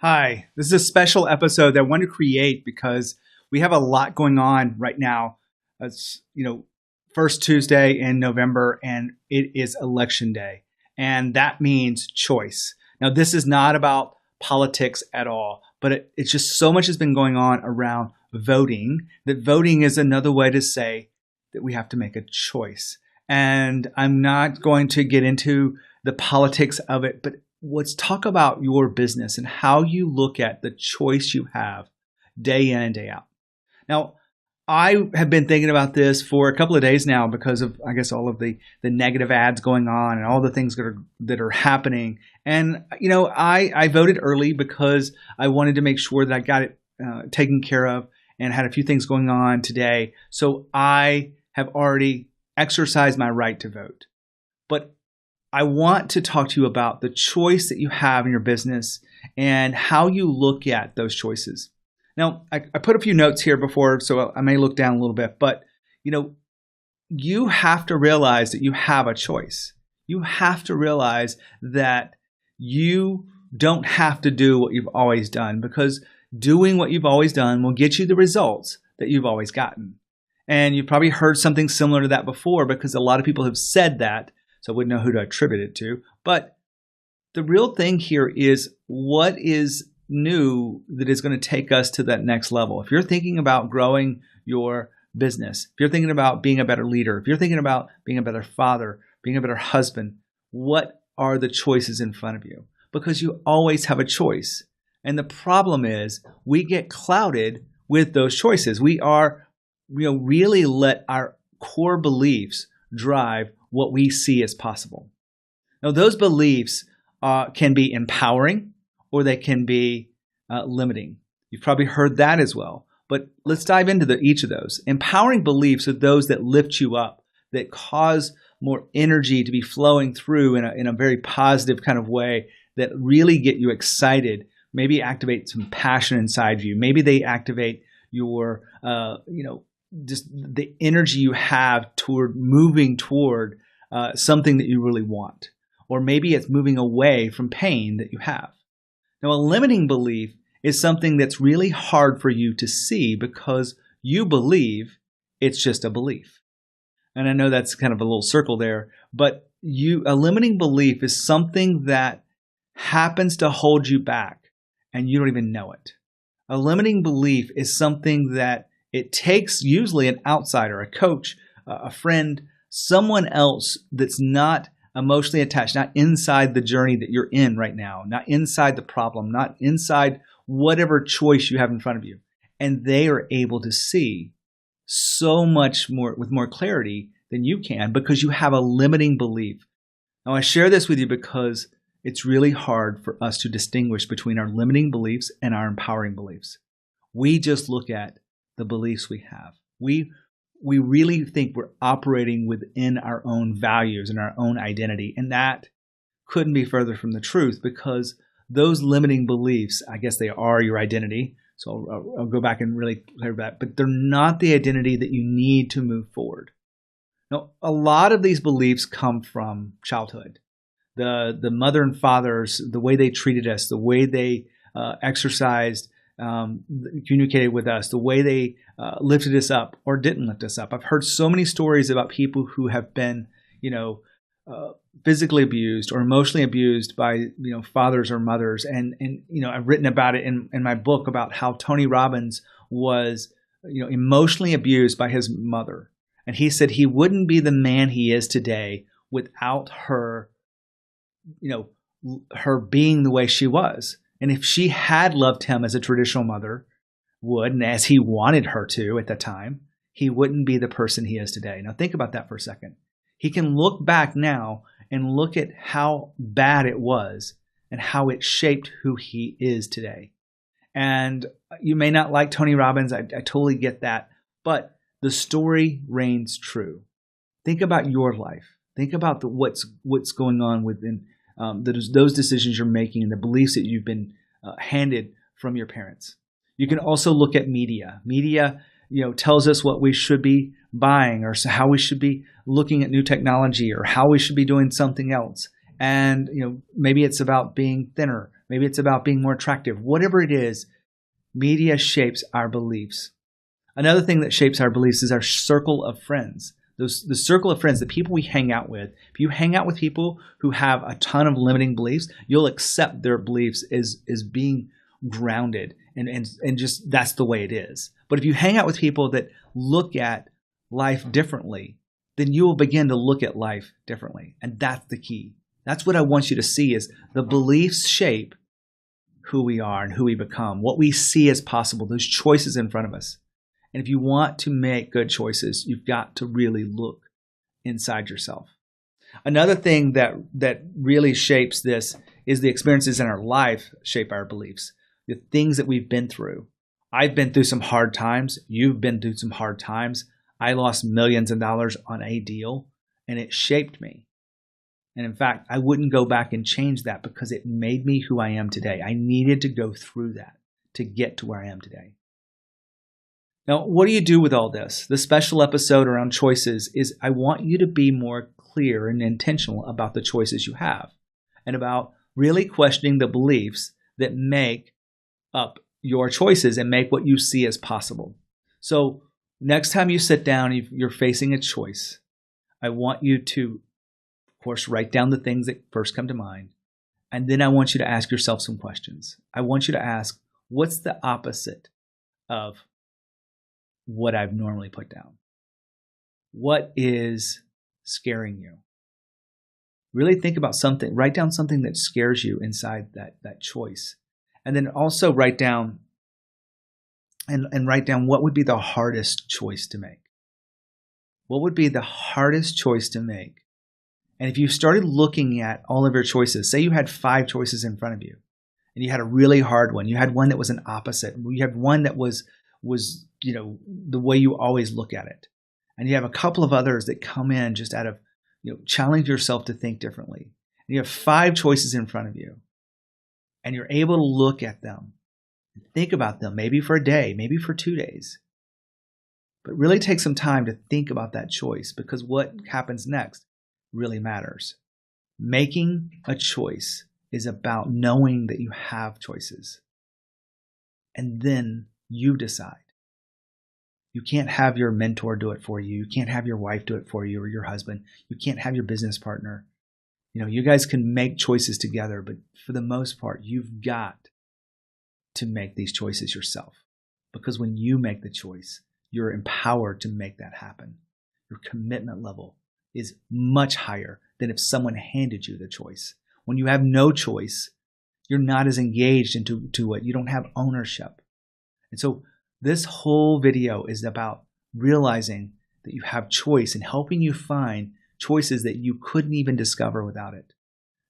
Hi, this is a special episode that I want to create because we have a lot going on right now. It's, first Tuesday in November and it is election day. And that means choice. Now, this is not about politics at all, but it's just so much has been going on around voting that voting is another way to say that we have to make a choice. And I'm not going to get into the politics of it, but let's talk about your business and how you look at the choice you have day in and day out. Now, I have been thinking about this for a couple of days now because of, I guess, all of the negative ads going on and all the things that are happening. And, I voted early because I wanted to make sure that I got it taken care of and had a few things going on today. So I have already exercised my right to vote. But I want to talk to you about the choice that you have in your business and how you look at those choices. Now, I put a few notes here before, so I may look down a little bit, but you have to realize that you have a choice. You have to realize that you don't have to do what you've always done, because doing what you've always done will get you the results that you've always gotten. And you've probably heard something similar to that before, because a lot of people have said that. So I wouldn't know who to attribute it to. But the real thing here is what is new that is going to take us to that next level. If you're thinking about growing your business, if you're thinking about being a better leader, if you're thinking about being a better father, being a better husband, what are the choices in front of you? Because you always have a choice. And the problem is we get clouded with those choices. We are, really let our core beliefs drive what we see as possible. Now, those beliefs can be empowering or they can be limiting. You've probably heard that as well. But let's dive into each of those. Empowering beliefs are those that lift you up, that cause more energy to be flowing through in a very positive kind of way, that really get you excited, maybe activate some passion inside you. Maybe they activate your, just the energy you have toward moving toward something that you really want. Or maybe it's moving away from pain that you have. Now, a limiting belief is something that's really hard for you to see because you believe it's just a belief. And I know that's kind of a little circle there, but a limiting belief is something that happens to hold you back and you don't even know it. A limiting belief is something that it takes usually an outsider, a coach, a friend, someone else that's not emotionally attached, not inside the journey that you're in right now, not inside the problem, not inside whatever choice you have in front of you. And they are able to see so much more with more clarity than you can because you have a limiting belief. Now, I share this with you because it's really hard for us to distinguish between our limiting beliefs and our empowering beliefs. We just look at the beliefs we have. We really think we're operating within our own values and our own identity. And that couldn't be further from the truth, because those limiting beliefs, I guess they are your identity. So I'll go back and really clear that, but they're not the identity that you need to move forward. Now, a lot of these beliefs come from childhood. The mother and fathers, the way they treated us, the way they exercised, communicated with us, the way they lifted us up or didn't lift us up. I've heard so many stories about people who have been, physically abused or emotionally abused by, fathers or mothers. And I've written about it in my book about how Tony Robbins was, emotionally abused by his mother. And he said he wouldn't be the man he is today without her, her being the way she was. And if she had loved him as a traditional mother would, and as he wanted her to at the time, he wouldn't be the person he is today. Now think about that for a second. He can look back now and look at how bad it was and how it shaped who he is today. And you may not like Tony Robbins. I totally get that. But the story reigns true. Think about your life. Think about what's going on within those decisions you're making and the beliefs that you've been handed from your parents. You can also look at media. Media, tells us what we should be buying or how we should be looking at new technology or how we should be doing something else. And, maybe it's about being thinner. Maybe it's about being more attractive. Whatever it is, media shapes our beliefs. Another thing that shapes our beliefs is our circle of friends. The circle of friends, the people we hang out with. If you hang out with people who have a ton of limiting beliefs, you'll accept their beliefs as being grounded and just that's the way it is. But if you hang out with people that look at life differently, then you will begin to look at life differently. And that's the key. That's what I want you to see is the beliefs shape who we are and who we become, what we see as possible, those choices in front of us. And if you want to make good choices, you've got to really look inside yourself. Another thing that really shapes this is the experiences in our life shape our beliefs, the things that we've been through. I've been through some hard times. You've been through some hard times. I lost millions of dollars on a deal, and it shaped me. And in fact, I wouldn't go back and change that because it made me who I am today. I needed to go through that to get to where I am today. Now, what do you do with all this? The special episode around choices is I want you to be more clear and intentional about the choices you have and about really questioning the beliefs that make up your choices and make what you see as possible. So next time you sit down, you're facing a choice, I want you to, of course, write down the things that first come to mind. And then I want you to ask yourself some questions. I want you to ask, what's the opposite of what I've normally put down? What is scaring you? Really think about something, write down something that scares you inside that choice. And then also write down what would be the hardest choice to make. What would be the hardest choice to make? And if you started looking at all of your choices, say you had 5 choices in front of you, and you had a really hard one. You had one that was an opposite. You had one that was the way you always look at it. And you have a couple of others that come in just out of, challenge yourself to think differently. And you have 5 choices in front of you. And you're able to look at them and think about them, maybe for a day, maybe for 2 days. But really take some time to think about that choice because what happens next really matters. Making a choice is about knowing that you have choices. And then you decide. You can't have your mentor do it for you. You can't have your wife do it for you or your husband. You can't have your business partner. You guys can make choices together, but for the most part, you've got to make these choices yourself. Because when you make the choice, you're empowered to make that happen. Your commitment level is much higher than if someone handed you the choice. When you have no choice, you're not as engaged into it. You don't have ownership. And so this whole video is about realizing that you have choice and helping you find choices that you couldn't even discover without it.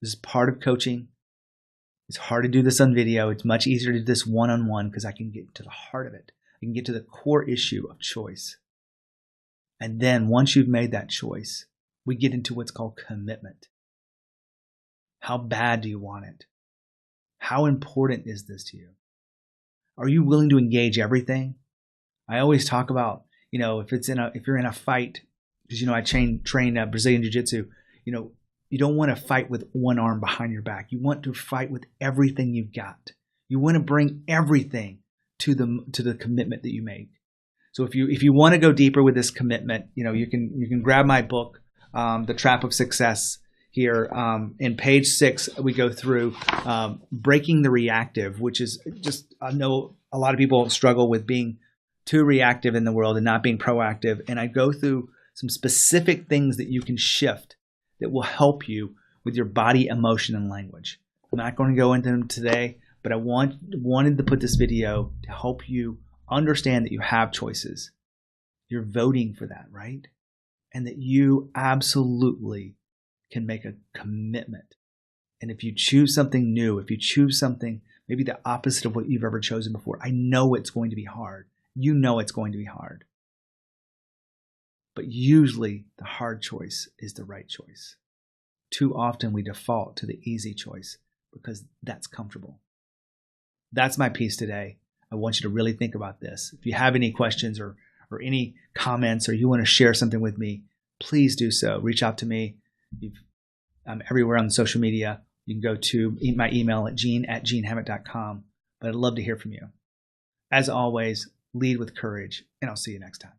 This is part of coaching. It's hard to do this on video. It's much easier to do this one-on-one because I can get to the heart of it. I can get to the core issue of choice. And then once you've made that choice, we get into what's called commitment. How bad do you want it? How important is this to you? Are you willing to engage everything? I always talk about, if you're in a fight, because I train Brazilian Jiu-Jitsu, you don't want to fight with one arm behind your back. You want to fight with everything you've got. You want to bring everything to the commitment that you make. So if you want to go deeper with this commitment, you can grab my book, The Trap of Success. Here in page 6, we go through breaking the reactive, which is just, I know a lot of people struggle with being too reactive in the world and not being proactive. And I go through some specific things that you can shift that will help you with your body, emotion, and language. I'm not going to go into them today, but I wanted to put this video to help you understand that you have choices. You're voting for that, right? And that you absolutely can make a commitment. And if you choose something new, if you choose something maybe the opposite of what you've ever chosen before, I know it's going to be hard. You know it's going to be hard. But usually the hard choice is the right choice. Too often we default to the easy choice because that's comfortable. That's my piece today. I want you to really think about this. If you have any questions or any comments or you want to share something with me, please do so. Reach out to me. everywhere on social media. You can go to my email at gene@genehammett.com. But I'd love to hear from you. As always, lead with courage, and I'll see you next time.